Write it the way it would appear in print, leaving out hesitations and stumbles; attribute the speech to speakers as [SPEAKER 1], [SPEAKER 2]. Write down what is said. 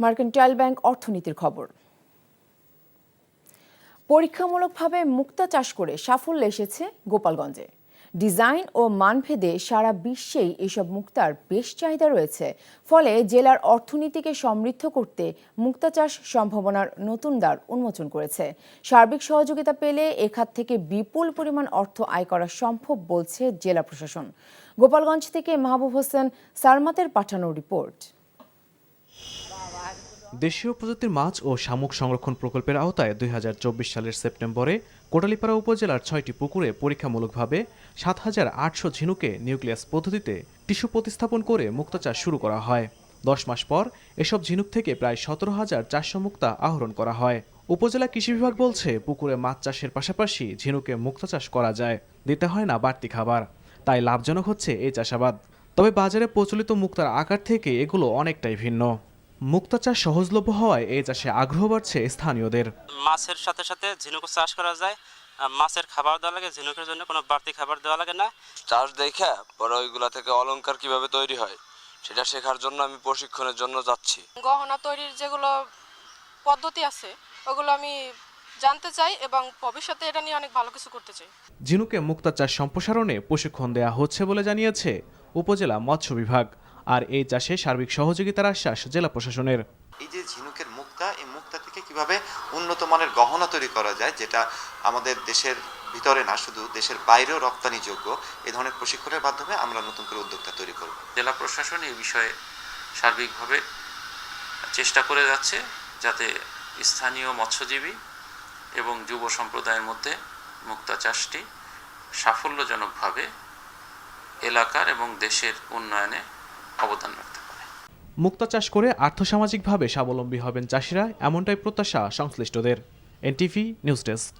[SPEAKER 1] Mercantile bank অর্থনীতির খবর। পরীক্ষামূলকভাবে মুক্তা চাষ করে সাফল্য এসেছে গোপালগঞ্জে। ডিজাইন ও মানভেদে সারা বিশ্বেই এসব মুক্তার বেশ চাহিদা রয়েছে। ফলে জেলার অর্থনীতিকে সমৃদ্ধ করতে মুক্তা চাষ সম্ভাবনার নতুন দ্বার উন্মোচন করেছে। সার্বিক সহযোগিতা পেলে এ খাত থেকে বিপুল পরিমাণ অর্থ আয় করা সম্ভব বলছে জেলা প্রশাসন। গোপালগঞ্জ থেকে মাহবুব হোসেন সারমাতের পাঠানো রিপোর্ট।
[SPEAKER 2] দেশীয় প্রজাতির মাছ ও শামুক সংরক্ষণ প্রকল্পের আওতায় ২০২৪ সালের সেপ্টেম্বরে কোটালীপাড়া উপজেলার ৬টি পুকুরে পরীক্ষামূলকভাবে ৭,৮০০ ঝিনুকে নিউক্লিয়াস পদ্ধতিতে টিস্যু প্রতিস্থাপন করে মুক্তা চাষ শুরু করা হয়। ১০ মাস পর এসব ঝিনুক থেকে প্রায় ১৭,৪০০ মুক্তা আহরণ করা হয়। উপজেলা কৃষি বিভাগ বলছে, পুকুরে মাছ চাষের পাশাপাশি ঝিনুকে মুক্তা চাষ করা যায়, দিতে হয় না বাড়তি খাবার, তাই লাভজনক হচ্ছে এই চাষাবাদ। তবে বাজারে প্রচলিত মুক্তার আকার থেকে এগুলো অনেকটাই ভিন্ন। মুক্তা চাষ সহজলভ্য হওয়ায় এই চাষে আগ্রহ বাড়ছে স্থানীয়দের।
[SPEAKER 3] মাছের সাথে সাথে ঝিনুক চাষ করা যায়, মাছের খাবার দেওয়া লাগে, ঝিনুকের জন্য কোনো বাড়তি খাবার দেওয়া লাগে না।
[SPEAKER 4] চাষ দেখা পরে ওইগুলা থেকে অলংকার কিভাবে তৈরি হয় সেটা শেখার জন্য আমি প্রশিক্ষণের জন্য যাচ্ছি।
[SPEAKER 5] গহনা তৈরির যেগুলো পদ্ধতি আছে ওগুলো আমি জানতে চাই এবং ভবিষ্যতে এটা নিয়ে অনেক ভালো কিছু করতে চাই।
[SPEAKER 2] ঝিনুকে মুক্তা চাষ সম্প্রসারণে প্রশিক্ষণ দেওয়া হচ্ছে বলে জানিয়েছে উপজেলা মৎস্য বিভাগ। আর এই চাষে সার্বিক সহযোগিতার আশ্বাস জেলা প্রশাসনের।
[SPEAKER 6] এই যে ঝিনুকের মুক্তা, এই মুক্তা থেকে কিভাবে উন্নত মানের গহনা তৈরি করা যায়, যেটা আমাদের দেশের ভিতরে না শুধু দেশের বাইরেও রপ্তানিযোগ্য, এই ধরনের প্রশিক্ষণের মাধ্যমে আমরা নতুন করে উদ্যোক্তা তৈরি করব।
[SPEAKER 7] জেলা প্রশাসন এই বিষয়ে সার্বিকভাবে চেষ্টা করে যাচ্ছে যাতে স্থানীয় মৎস্যজীবী এবং যুব সম্প্রদায়ের মধ্যে মুক্তা চাষটি সাফল্যজনকভাবে এলাকার এবং দেশের উন্নয়নে অবদান রাখতে পারে।
[SPEAKER 2] মুক্তা চাষ করে আর্থসামাজিকভাবে স্বাবলম্বী হবেন চাষিরা, এমনটাই প্রত্যাশা সংশ্লিষ্টদের। NTV news desk.